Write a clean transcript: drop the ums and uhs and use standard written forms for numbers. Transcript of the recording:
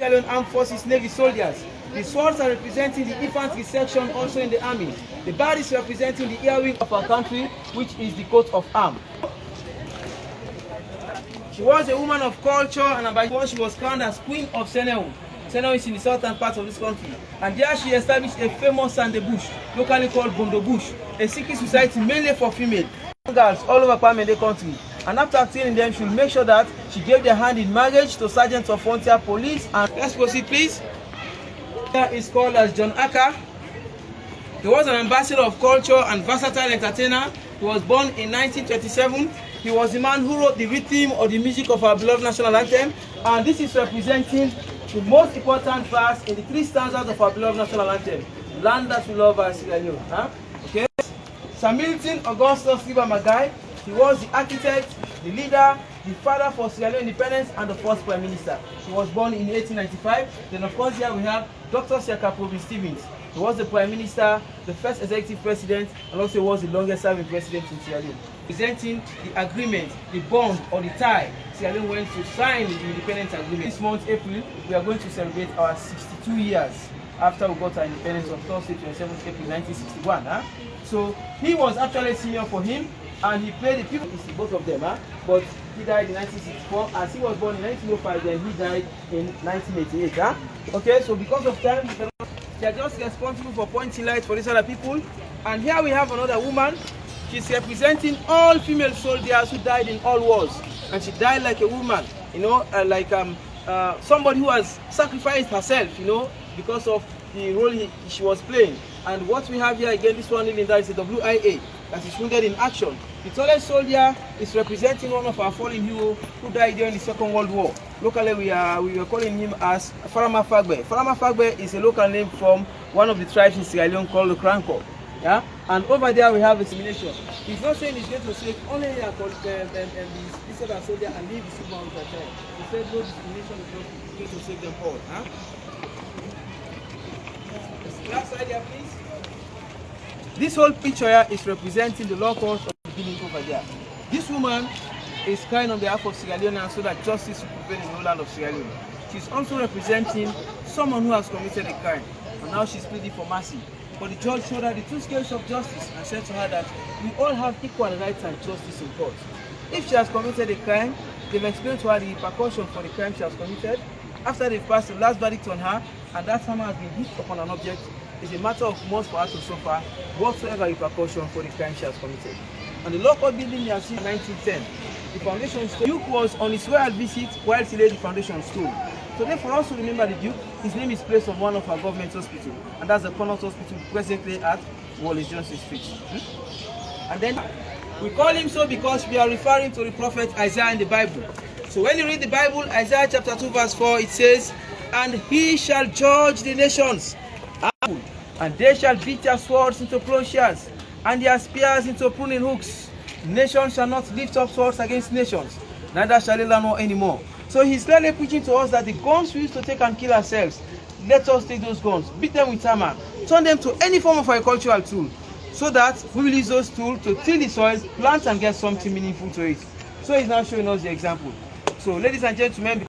Sierra Leone Armed Forces Navy soldiers. The swords are representing the infantry section also in the army. The badge is representing the air wing of our country, which is the coat of arms. She was a woman of culture, and by one she was crowned as Queen of Senegal. Senegal is in the southern part of this country. And there she established a famous Sande Bush, locally called Bondo Bush, a secret society mainly for female girls all over Pamende country. And after attaining them, she will make sure that she gave their hand in marriage to sergeants of frontier police. And let's proceed, please. Here is called as John Aka. He was an ambassador of culture and versatile entertainer. He was born in 1927. He was the man who wrote the rhythm or the music of our beloved national anthem. And this is representing the most important verse in the 3 stanzas of our beloved national anthem. Land that we love, our Sierra Leone. Okay. Sir Milton Augustus River Magai. He was the architect, the leader, the father for Sierra Leone independence, and the first prime minister. He was born in 1895. Then, of course, here we have Dr. Siaka Province Stevens. He was the prime minister, the first executive president, and also was the longest serving president in Sierra Leone. Presenting the agreement, the bond, or the tie Sierra Leone went to sign the independence agreement. This month, April, we are going to celebrate our 62 years after we got our independence on Thursday, 27th April 1961. So he was actually senior for him, and he played the people, both of them, but he died in 1964, as he was born in 1905, then he died in 1988. Okay, so because of time, they are just responsible for pointing light for these other people. And here we have another woman. She's representing all female soldiers who died in all wars, and she died like a woman, you know, somebody who has sacrificed herself, you know, because of the role she was playing. And what we have here again, this one in there is a WIA, that is wounded in action. The tallest soldier is representing one of our fallen heroes who died during the Second World War. Locally, we were calling him as Farama Fagbe. Farama Fagbe is a local name from one of the tribes in Sierra Leone called the Kranko. Yeah? And over there we have dissemination. He's not saying he's going to save only this other soldier and leave the silver on the child. He said no discrimination is going to save them all. Last slide here, please. This whole picture here is representing the law court of the building over there. This woman is crying on behalf of Sierra Leone so that justice will prevail in the whole land of Sierra Leone. She's also representing someone who has committed a crime, and now she's pleading for mercy. But the judge showed her the 2 scales of justice and said to her that we all have equal rights and justice in court. If she has committed a crime, they've explained to her the repercussion for the crime she has committed. After they've passed the last verdict on her, and that hammer has been hit upon an object, it's a matter of months for her to suffer whatsoever repercussion for the crime she has committed. And the law court building you have seen in 1910, the foundation stone. Duke was on his royal visit while he laid the foundation stone. Today, for us to remember the Duke, his name is placed on one of our government hospitals, and that's the Connaught Hospital presently at Wallace Johnson Street. And then we call him so because we are referring to the prophet Isaiah in the Bible. So when you read the Bible, Isaiah chapter 2 verse 4, it says, "And he shall judge the nations, and they shall beat their swords into plowshares, and their spears into pruning hooks. Nations shall not lift up swords against nations, neither shall they learn war anymore." So he's clearly preaching to us that the guns we used to take and kill ourselves, let us take those guns, beat them with hammer, turn them to any form of agricultural tool, so that we will use those tools to till the soil, plant and get something meaningful to it. So he's now showing us the example. So ladies and gentlemen,